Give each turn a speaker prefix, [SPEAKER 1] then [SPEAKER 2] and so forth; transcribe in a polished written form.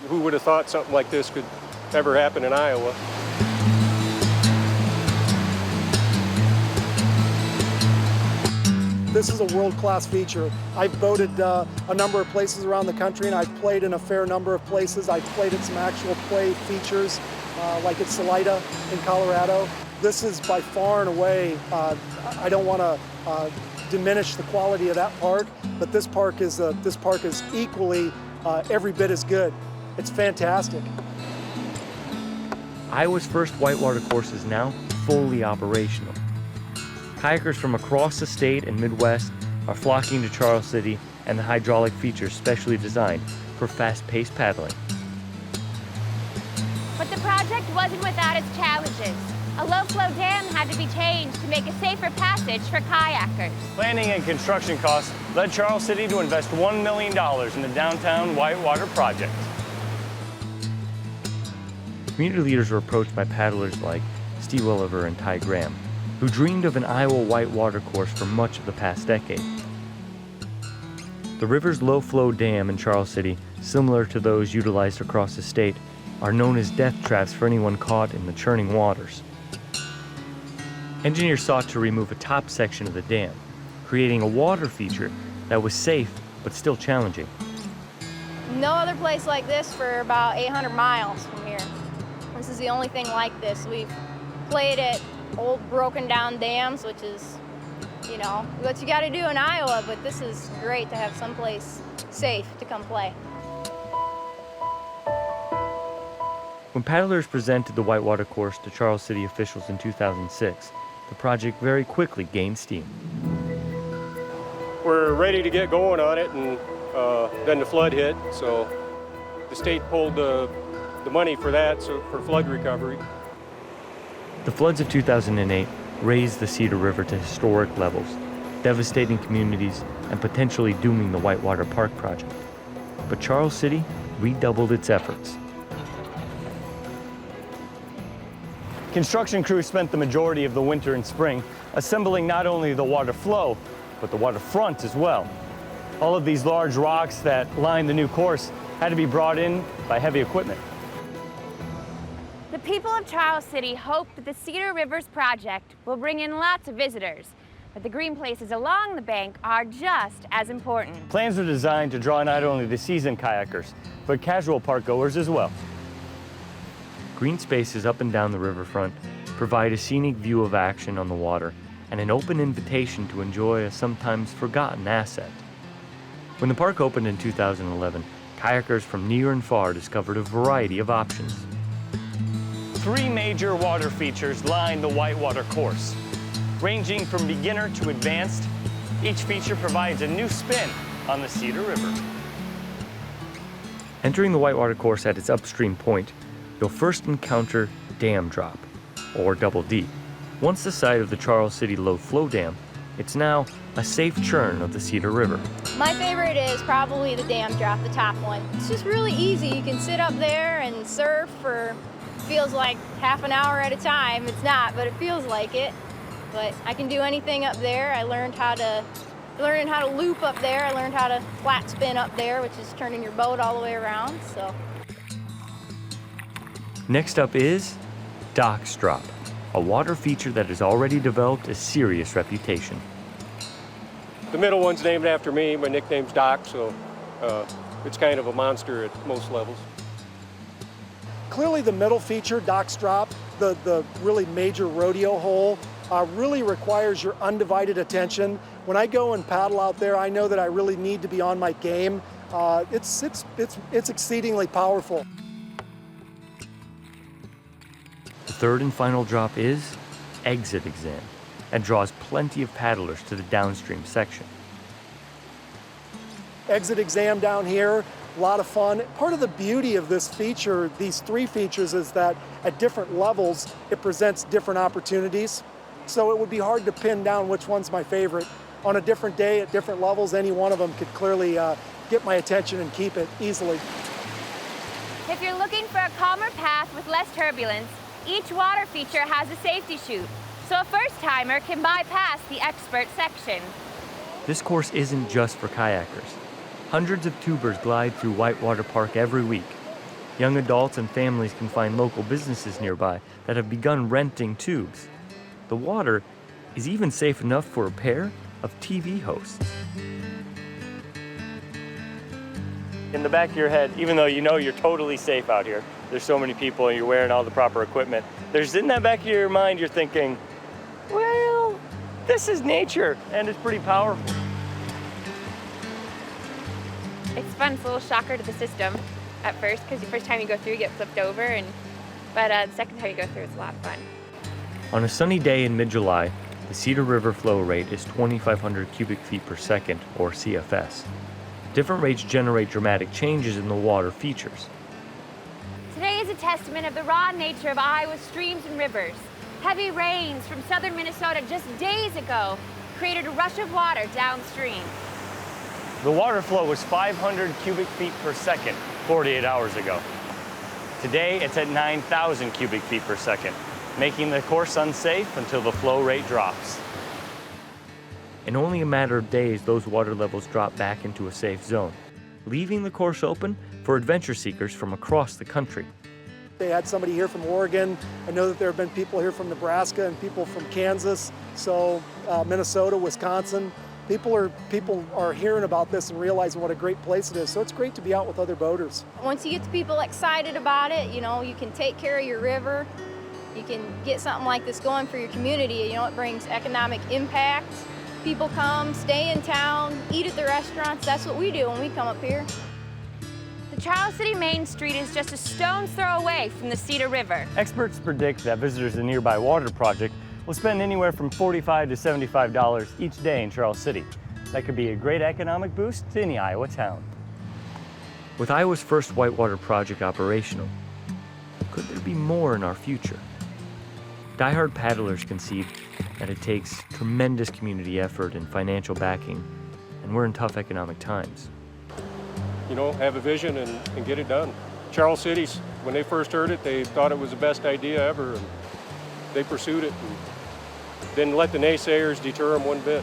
[SPEAKER 1] who would have thought something like this could ever happen in Iowa?
[SPEAKER 2] This is a world-class feature. I've boated a number of places around the country, and I've played in a fair number of places. I've played at some actual play features, like at Salida in Colorado. This is by far and away, I don't want to diminish the quality of that park, but this park is equally every bit as good. It's fantastic.
[SPEAKER 3] Iowa's first whitewater course is now fully operational. Kayakers from across the state and Midwest are flocking to Charles City and the hydraulic features specially designed for fast-paced paddling.
[SPEAKER 4] But the project wasn't without its challenges. A low-flow dam had to be changed to make a safer passage for kayakers.
[SPEAKER 5] Planning and construction costs led Charles City to invest $1 million in the downtown Whitewater project.
[SPEAKER 3] Community leaders were approached by paddlers like Steve Oliver and Ty Graham, who dreamed of an Iowa whitewater course for much of the past decade. The river's low-flow dam in Charles City, similar to those utilized across the state, are known as death traps for anyone caught in the churning waters. Engineers sought to remove a top section of the dam, creating a water feature that was safe but still challenging.
[SPEAKER 6] No other place like this for about 800 miles from here. This is the only thing like this. We've played at old broken down dams, which is, you know, what you got to do in Iowa, but this is great to have someplace safe to come play.
[SPEAKER 3] When paddlers presented the whitewater course to Charles City officials in 2006, the project very quickly gained steam.
[SPEAKER 1] We're ready to get going on it, and then the flood hit, so the state pulled the money for that, so for flood recovery.
[SPEAKER 3] The floods of 2008 raised the Cedar River to historic levels, devastating communities and potentially dooming the Whitewater Park project. But Charles City redoubled its efforts.
[SPEAKER 5] Construction crews spent the majority of the winter and spring assembling not only the water flow, but the waterfront as well. All of these large rocks that line the new course had to be brought in by heavy equipment.
[SPEAKER 4] The people of Charles City hope that the Cedar Rivers project will bring in lots of visitors, but the green places along the bank are just as important.
[SPEAKER 5] Plans are designed to draw not only the seasoned kayakers, but casual park goers as well.
[SPEAKER 3] Green spaces up and down the riverfront provide a scenic view of action on the water and an open invitation to enjoy a sometimes forgotten asset. When the park opened in 2011, kayakers from near and far discovered a variety of options.
[SPEAKER 5] 3 major water features line the whitewater course. Ranging from beginner to advanced, each feature provides a new spin on the Cedar River.
[SPEAKER 3] Entering the whitewater course at its upstream point, you'll first encounter Dam Drop, or Double D. Once the site of the Charles City Low Flow Dam, it's now a safe churn of the Cedar River.
[SPEAKER 6] My favorite is probably the dam drop, the top one. It's just really easy. You can sit up there and surf for, feels like half an hour at a time. It's not, but it feels like it. But I can do anything up there. I learned how to loop up there. I learned how to flat spin up there, which is turning your boat all the way around, so.
[SPEAKER 3] Next up is Doc's Drop, a water feature that has already developed a serious reputation.
[SPEAKER 1] The middle one's named after me. My nickname's Doc, so it's kind of a monster at most levels.
[SPEAKER 2] Clearly the middle feature, Doc's Drop, the really major rodeo hole, really requires your undivided attention. When I go and paddle out there, I know that I really need to be on my game. It's exceedingly powerful.
[SPEAKER 3] The third and final drop is Exit Exam, and draws plenty of paddlers to the downstream section.
[SPEAKER 2] Exit Exam down here, a lot of fun. Part of the beauty of this feature, these 3 features, is that at different levels, it presents different opportunities. So it would be hard to pin down which one's my favorite. On a different day, at different levels, any one of them could clearly get my attention and keep it easily.
[SPEAKER 4] If you're looking for a calmer path with less turbulence, each water feature has a safety chute, so a first-timer can bypass the expert section.
[SPEAKER 3] This course isn't just for kayakers. Hundreds of tubers glide through Whitewater Park every week, Young adults and families can find local businesses nearby that have begun renting tubes. The water is even safe enough for a pair of TV hosts.
[SPEAKER 5] In the back of your head, even though you know you're totally safe out here, there's so many people and you're wearing all the proper equipment, there's in that back of your mind, you're thinking, well, this is nature and it's pretty powerful.
[SPEAKER 4] It's fun. It's a little shocker to the system at first, because the first time you go through, you get flipped over, but the second time you go through, it's a lot of fun.
[SPEAKER 3] On a sunny day in mid-July, the Cedar River flow rate is 2,500 cubic feet per second, or CFS. Different rates generate dramatic changes in the water features.
[SPEAKER 4] Today is a testament of the raw nature of Iowa's streams and rivers. Heavy rains from southern Minnesota just days ago created a rush of water downstream.
[SPEAKER 5] The water flow was 500 cubic feet per second 48 hours ago. Today, it's at 9,000 cubic feet per second, making the course unsafe until the flow rate drops.
[SPEAKER 3] In only a matter of days, those water levels drop back into a safe zone, leaving the course open for adventure seekers from across the country.
[SPEAKER 2] They had somebody here from Oregon. I know that there have been people here from Nebraska and people from Kansas, so Minnesota, Wisconsin. People are hearing about this and realizing what a great place it is, so it's great to be out with other boaters.
[SPEAKER 6] Once you get the people excited about it, you know, you can take care of your river. You can get something like this going for your community. You know, it brings economic impact. People come, stay in town, eat at the restaurants. That's what we do when we come up here.
[SPEAKER 4] The Charles City Main Street is just a stone's throw away from the Cedar River.
[SPEAKER 5] Experts predict that visitors to the nearby water project will spend anywhere from $45 to $75 each day in Charles City. That could be a great economic boost to any Iowa town.
[SPEAKER 3] With Iowa's first whitewater project operational, could there be more in our future? Die-hard paddlers concede that it takes tremendous community effort and financial backing, and we're in tough economic times.
[SPEAKER 1] You know, have a vision and get it done. Charles City's, when they first heard it, they thought it was the best idea ever, and they pursued it and didn't let the naysayers deter them one bit.